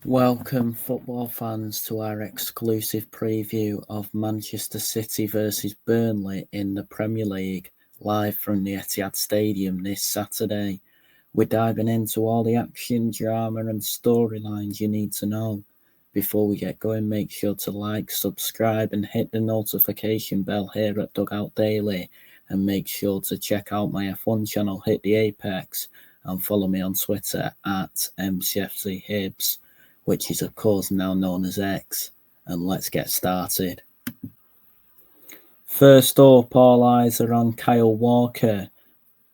Welcome, football fans, to our exclusive preview of Manchester City versus Burnley in the Premier League, live from the Etihad Stadium this Saturday. We're diving into all the action, drama, and storylines you need to know. Before we get going, make sure to like, subscribe, and hit the notification bell here at Dugout Daily. And make sure to check out my F1 channel, Hit the Apex, and follow me on Twitter at MCFC Hibs, which is of course now known as X, and let's get started. First up, all eyes are on Kyle Walker,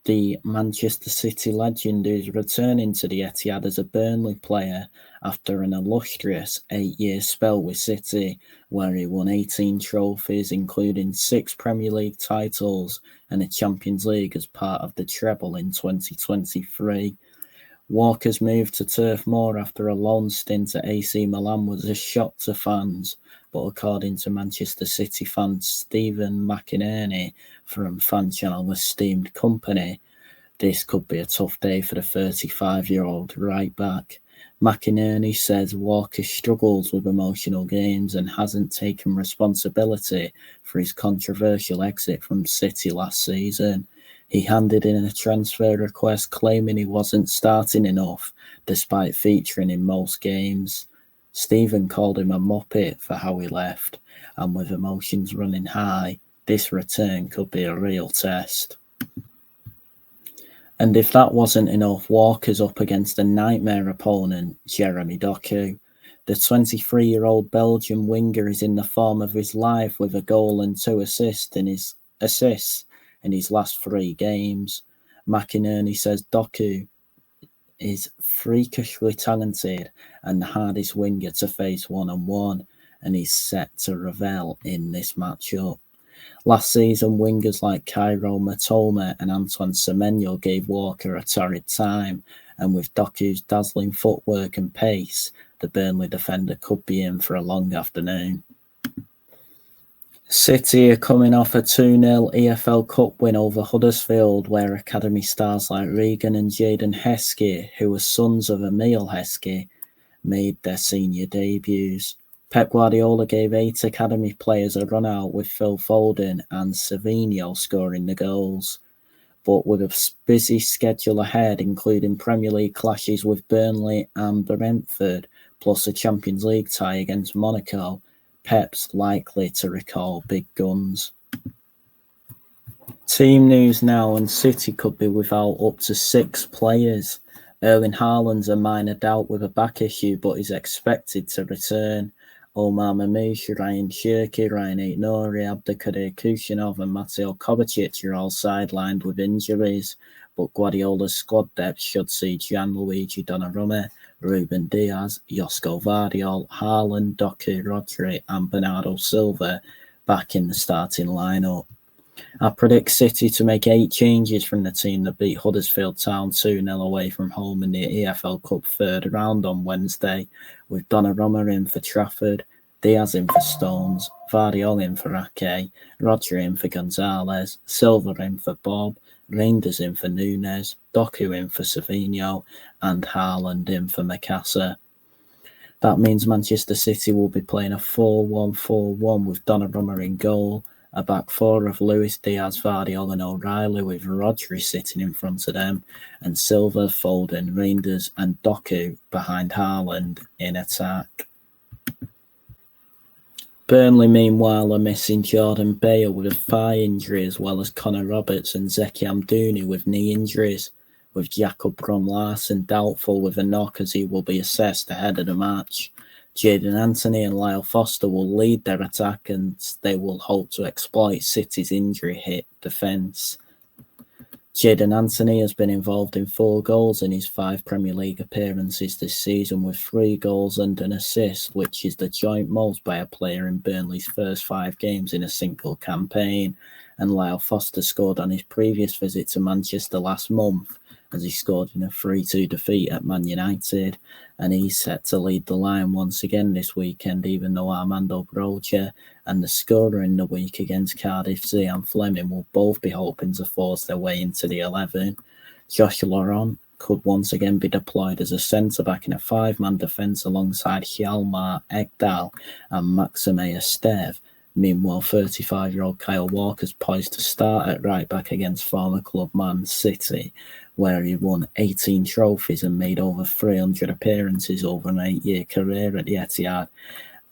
the Manchester City legend who's returning to the Etihad as a Burnley player after an illustrious 8-year spell with City, where he won 18 trophies, including 6 Premier League titles and a Champions League as part of the treble in 2023. Walker's move to Turf Moor after a loan stint at AC Milan was a shock to fans, but according to Manchester City fan Stephen McInerney from fan channel Esteemed Company, this could be a tough day for the 35-year-old right-back. McInerney says Walker struggles with emotional games and hasn't taken responsibility for his controversial exit from City last season. He handed in a transfer request claiming he wasn't starting enough, despite featuring in most games. Stephen called him a muppet for how he left, and with emotions running high, this return could be a real test. And if that wasn't enough, Walker's up against a nightmare opponent, Jeremy Doku. The 23-year-old Belgian winger is in the form of his life with a goal and 2 assists in his last 3 games. McInerney says Doku is freakishly talented and the hardest winger to face one-on-one, and he's set to revel in this matchup. Last season, wingers like Cairo Matoma and Antoine Semenyo gave Walker a torrid time, and with Doku's dazzling footwork and pace, the Burnley defender could be in for a long afternoon. City are coming off a 2-0 EFL Cup win over Huddersfield, where academy stars like Regan and Jaden Heskey, who were sons of Emile Heskey, made their senior debuts. Pep Guardiola gave 8 academy players a run-out, with Phil Foden and Savinho scoring the goals. But with a busy schedule ahead, including Premier League clashes with Burnley and Brentford, plus a Champions League tie against Monaco, Pep's likely to recall big guns. Team news now, and City could be without up to 6 players. Erling Haaland's a minor doubt with a back issue, but is expected to return. Omar Mamouche, Ryan Cherki, Ryan Aït-Nouri, Abdelkader Kushinov and Mateo Kovacic are all sidelined with injuries, but Guardiola's squad depth should see Gianluigi Donnarumma, Ruben Diaz, Josko Vardiol, Haaland, Doku, Rodri and Bernardo Silva back in the starting lineup. I predict City to make 8 changes from the team that beat Huddersfield Town 2-0 away from home in the EFL Cup third round on Wednesday, with Donnarumma in for Trafford, Diaz in for Stones, Vardiol in for Ake, Rodri in for Gonzalez, Silva in for Bob, Reinders in for Nunes, Doku in for Savinho, and Haaland in for Mikasa. That means Manchester City will be playing a 4-1-4-1 with Donnarumma in goal, a back 4 of Luis Diaz, Vardiol and O'Reilly, with Rodri sitting in front of them, and Silva, Foden, Reinders and Doku behind Haaland in attack. Burnley, meanwhile, are missing Jordan Bale with a thigh injury, as well as Connor Roberts and Zeki Amdouni with knee injuries, with Jakob Brun-Larsen doubtful with a knock as he will be assessed ahead of the match. Jadon Anthony and Lyle Foster will lead their attack, and they will hope to exploit City's injury-hit defence. Jadon Anthony has been involved in 4 goals in his 5 Premier League appearances this season, with 3 goals and an assist, which is the joint most by a player in Burnley's first 5 games in a single campaign. And Lyle Foster scored on his previous visit to Manchester last month, as he scored in a 3-2 defeat at Man United, and he's set to lead the line once again this weekend, even though Armando Broja and the scorer in the week against Cardiff, Zian Fleming, will both be hoping to force their way into the 11. Josh Laurent could once again be deployed as a centre-back in a 5-man defence alongside Hjalmar Ekdal and Maxime Esteve. Meanwhile, 35-year-old Kyle Walker's poised to start at right-back against former club Man City, where he won 18 trophies and made over 300 appearances over an 8-year career at the Etihad.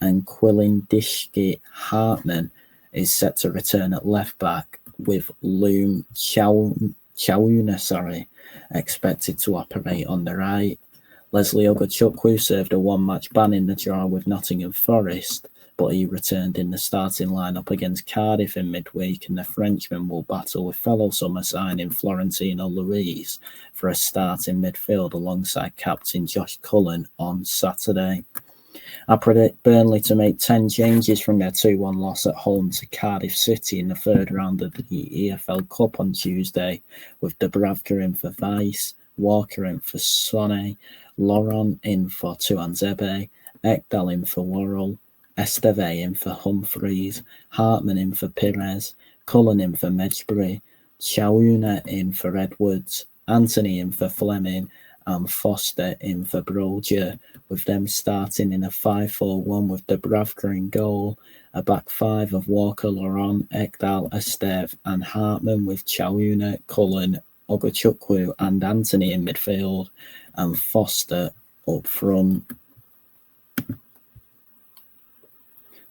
And Quilindishki Hartman is set to return at left-back, with Loom Chauna expected to operate on the right. Leslie Ogachukwu served a one-match ban in the draw with Nottingham Forest, but he returned in the starting lineup against Cardiff in midweek, and the Frenchman will battle with fellow summer signing Florentino Luis for a start in midfield alongside captain Josh Cullen on Saturday. I predict Burnley to make 10 changes from their 2-1 loss at home to Cardiff City in the third round of the EFL Cup on Tuesday, with Dubravka in for Weiss, Walker in for Sonne, Laurent in for Tuanzebe, Ekdal in for Worrell, Esteve in for Humphreys, Hartman in for Pires, Cullen in for Medjbury, Chauna in for Edwards, Anthony in for Fleming, and Foster in for Broja, with them starting in a 5-4-1 with Dubravka in goal, a back five of Walker, Laurent, Ekdal, Esteve, and Hartman, with Chauna, Cullen, Ogachukwu, and Anthony in midfield, and Foster up front.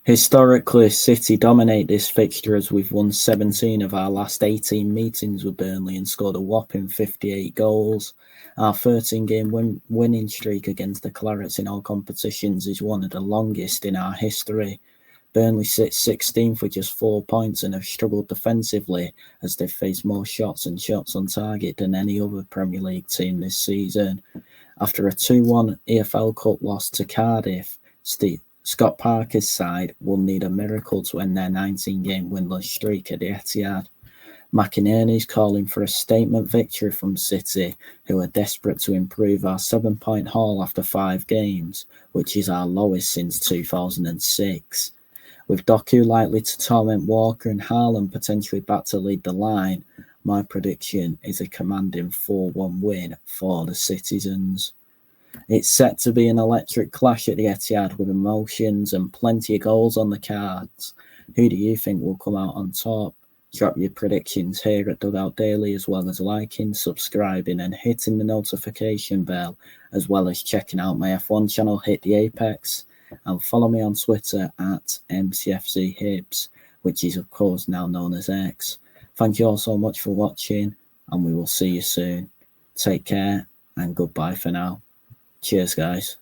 Historically, City dominate this fixture as we've won 17 of our last 18 meetings with Burnley and scored a whopping 58 goals. Our 13-game winning streak against the Clarets in all competitions is one of the longest in our history. Burnley sits 16th with just 4 points and have struggled defensively as they've faced more shots and shots on target than any other Premier League team this season. After a 2-1 EFL Cup loss to Cardiff, Scott Parker's side will need a miracle to end their 19-game winless streak at the Etihad. McInerney's calling for a statement victory from City, who are desperate to improve our 7-point haul after 5 games, which is our lowest since 2006. With Doku likely to torment Walker and Haaland potentially back to lead the line, my prediction is a commanding 4-1 win for the citizens. It's set to be an electric clash at the Etihad with emotions and plenty of goals on the cards. Who do you think will come out on top? Drop your predictions here at Dugout Daily, as well as liking, subscribing and hitting the notification bell, as well as checking out my F1 channel, Hit the Apex, and follow me on Twitter at MCFC Hibs, which is of course now known as X. Thank you all so much for watching, and we will see you soon. Take care and goodbye for now. Cheers, guys.